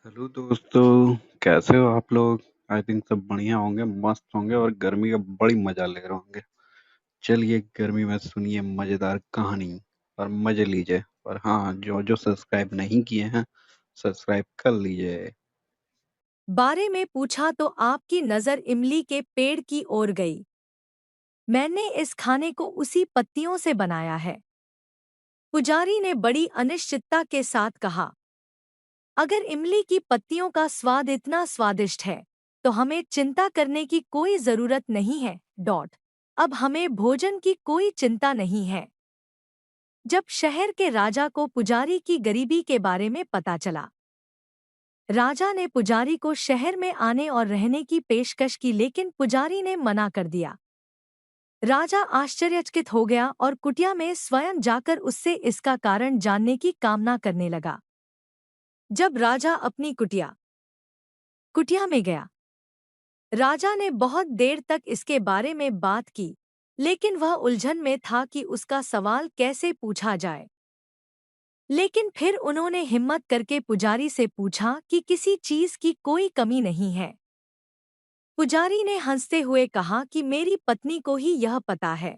Hello दोस्तों, कैसे हो आप लोग। आई थिंक सब बढ़िया होंगे, मस्त होंगे और गर्मी का बड़ी मजा ले रहे होंगे। चलिए गर्मी में सुनिए मजेदार कहानी और मजे लीजिए। और हाँ, जो जो सब्सक्राइब नहीं किए हैं सब्सक्राइब कर लीजिए। बारे में पूछा तो आपकी नजर इमली के पेड़ की ओर गई। मैंने इस खाने को उसी पत्तियों से बनाया है। पुजारी ने बड़ी अनिश्चितता के साथ कहा। अगर इमली की पत्तियों का स्वाद इतना स्वादिष्ट है तो हमें चिंता करने की कोई जरूरत नहीं है। अब हमें भोजन की कोई चिंता नहीं है। जब शहर के राजा को पुजारी की गरीबी के बारे में पता चला, राजा ने पुजारी को शहर में आने और रहने की पेशकश की, लेकिन पुजारी ने मना कर दिया। राजा आश्चर्यचकित हो गया और कुटिया में स्वयं जाकर उससे इसका कारण जानने की कामना करने लगा। जब राजा अपनी कुटिया कुटिया में गया, राजा ने बहुत देर तक इसके बारे में बात की, लेकिन वह उलझन में था कि उसका सवाल कैसे पूछा जाए। लेकिन फिर उन्होंने हिम्मत करके पुजारी से पूछा कि किसी चीज की कोई कमी नहीं है। पुजारी ने हंसते हुए कहा कि मेरी पत्नी को ही यह पता है।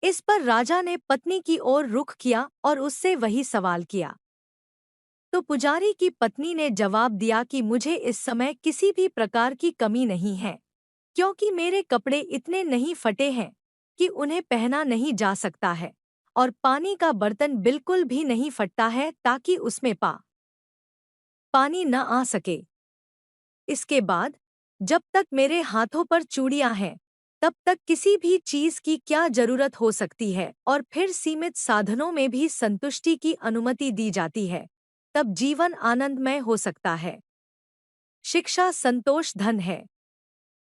इस पर राजा ने पत्नी की ओर रुख किया और उससे वही सवाल किया। तो पुजारी की पत्नी ने जवाब दिया कि मुझे इस समय किसी भी प्रकार की कमी नहीं है, क्योंकि मेरे कपड़े इतने नहीं फटे हैं कि उन्हें पहना नहीं जा सकता है, और पानी का बर्तन बिल्कुल भी नहीं फटता है ताकि उसमें पानी न आ सके। इसके बाद, जब तक मेरे हाथों पर चूड़ियां हैं, तब तक किसी भी चीज की क्या जरूरत हो सकती है, और फिर सीमित साधनों में भी संतुष्टि की अनुमति दी जाती है, तब जीवन आनंदमय हो सकता है। शिक्षा संतोष धन है।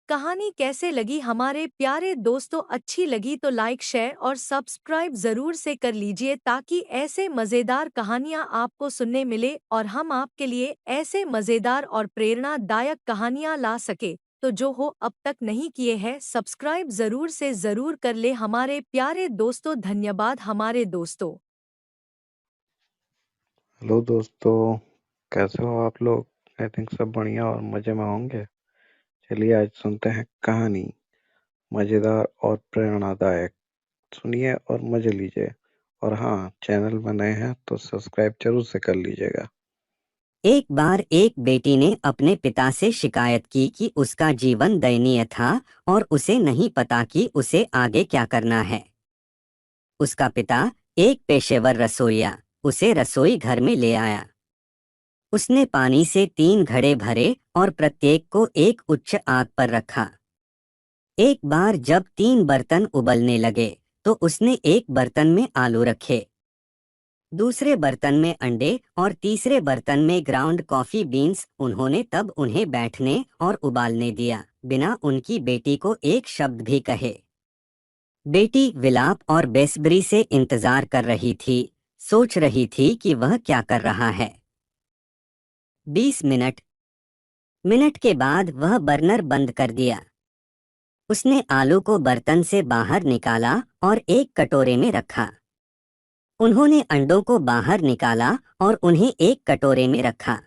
कहानी कैसे लगी हमारे प्यारे दोस्तों? अच्छी लगी तो लाइक शेयर और सब्सक्राइब जरूर से कर लीजिए, ताकि ऐसे मज़ेदार कहानियाँ आपको सुनने मिले और हम आपके लिए ऐसे मज़ेदार और प्रेरणादायक कहानियाँ ला सके। तो जो हो अब तक नहीं किए हैं सब्सक्राइब जरूर से जरूर कर ले हमारे प्यारे दोस्तों। धन्यवाद हमारे दोस्तों। हेलो दोस्तों, कैसे हो आप लोग। आई थिंक सब बढ़िया और मजे में होंगे। चलिए आज सुनते हैं कहानी, मजेदार और प्रेरणादायक। सुनिए और मजे लीजिए। और हाँ, चैनल में नए हैं तो सब्सक्राइब जरूर से कर लीजिएगा। एक बार एक बेटी ने अपने पिता से शिकायत की कि उसका जीवन दयनीय था और उसे नहीं पता कि उसे आगे क्या करना है। उसका पिता, एक पेशेवर रसोइया, उसे रसोई घर में ले आया। उसने पानी से 3 घड़े भरे और प्रत्येक को एक उच्च आग पर रखा। एक बार जब 3 बर्तन उबलने लगे तो उसने एक बर्तन में आलू रखे, दूसरे बर्तन में अंडे और तीसरे बर्तन में ग्राउंड कॉफी बीन्स। उन्होंने तब उन्हें बैठने और उबालने दिया, बिना उनकी बेटी को एक शब्द भी कहे। बेटी विलाप और बेसब्री से इंतजार कर रही थी, सोच रही थी कि वह क्या कर रहा है। 20 मिनट मिनट के बाद वह बर्नर बंद कर दिया। उसने आलू को बर्तन से बाहर निकाला और एक कटोरे में रखा। उन्होंने अंडों को बाहर निकाला और उन्हें एक कटोरे में रखा।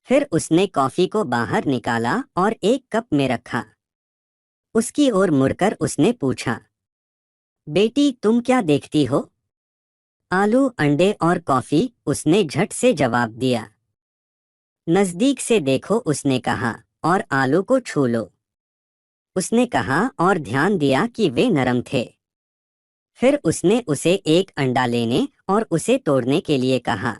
फिर उसने कॉफी को बाहर निकाला और एक कप में रखा। उसकी ओर मुड़कर उसने पूछा, बेटी तुम क्या देखती हो? आलू, अंडे और कॉफी, उसने झट से जवाब दिया। नजदीक से देखो, उसने कहा, और आलू को छू लो, उसने कहा, और ध्यान दिया कि वे नरम थे। फिर उसने उसे एक अंडा लेने और उसे तोड़ने के लिए कहा।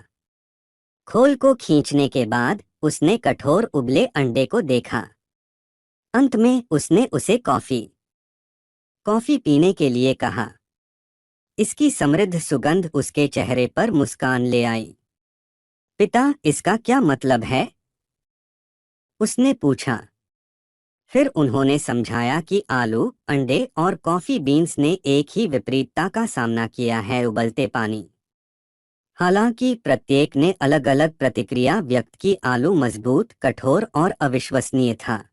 खोल को खींचने के बाद उसने कठोर उबले अंडे को देखा। अंत में उसने उसे कॉफी पीने के लिए कहा। इसकी समृद्ध सुगंध उसके चेहरे पर मुस्कान ले आई। पिता, इसका क्या मतलब है? उसने पूछा। फिर उन्होंने समझाया कि आलू, अंडे और कॉफी बीन्स ने एक ही विपरीतता का सामना किया है, उबलते पानी। हालांकि प्रत्येक ने अलग अलग प्रतिक्रिया व्यक्त की। आलू मजबूत, कठोर और अविश्वसनीय था,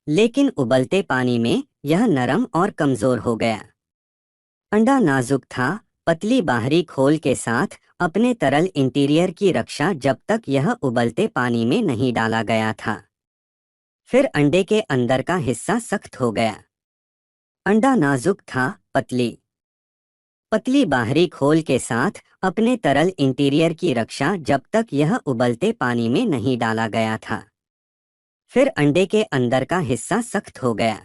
लेकिन उबलते पानी में यह नरम और कमजोर हो गया। अंडा नाजुक था, पतली बाहरी खोल के साथ अपने तरल इंटीरियर की रक्षा जब तक यह उबलते पानी में नहीं डाला गया था। फिर अंडे के अंदर का हिस्सा सख्त हो गया। अंडा नाजुक था, पतली पतली बाहरी खोल के साथ अपने तरल इंटीरियर की रक्षा जब तक यह उबलते पानी में नहीं डाला गया था। फिर अंडे के अंदर का हिस्सा सख्त हो गया।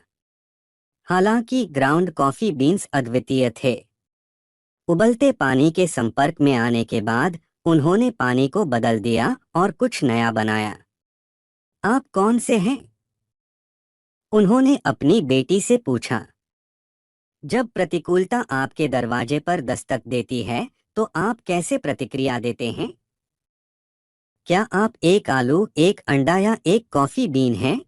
हालांकि ग्राउंड कॉफी बीन्स अद्वितीय थे। उबलते पानी के संपर्क में आने के बाद उन्होंने पानी को बदल दिया और कुछ नया बनाया। आप कौन से हैं? उन्होंने अपनी बेटी से पूछा। जब प्रतिकूलता आपके दरवाजे पर दस्तक देती है तो आप कैसे प्रतिक्रिया देते हैं? क्या आप एक आलू, एक अंडा या एक कॉफी बीन हैं?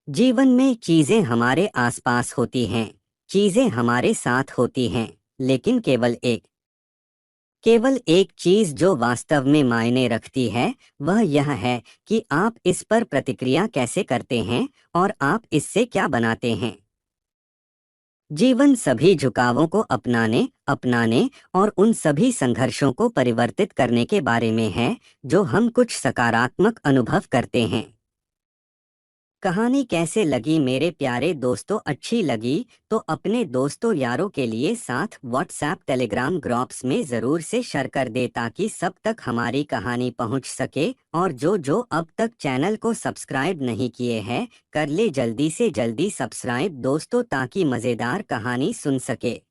जीवन में चीजें हमारे आसपास होती हैं, चीजें हमारे साथ होती हैं, लेकिन केवल एक चीज जो वास्तव में मायने रखती है वह यह है कि आप इस पर प्रतिक्रिया कैसे करते हैं और आप इससे क्या बनाते हैं। जीवन सभी झुकावों को अपनाने और उन सभी संघर्षों को परिवर्तित करने के बारे में है जो हम कुछ सकारात्मक अनुभव करते हैं। कहानी कैसे लगी मेरे प्यारे दोस्तों? अच्छी लगी तो अपने दोस्तों यारों के लिए साथ व्हाट्सएप टेलीग्राम ग्रुप्स में ज़रूर से शेयर कर दे ताकि सब तक हमारी कहानी पहुंच सके। और जो अब तक चैनल को सब्सक्राइब नहीं किए हैं कर ले जल्दी से जल्दी सब्सक्राइब दोस्तों ताकि मज़ेदार कहानी सुन सके।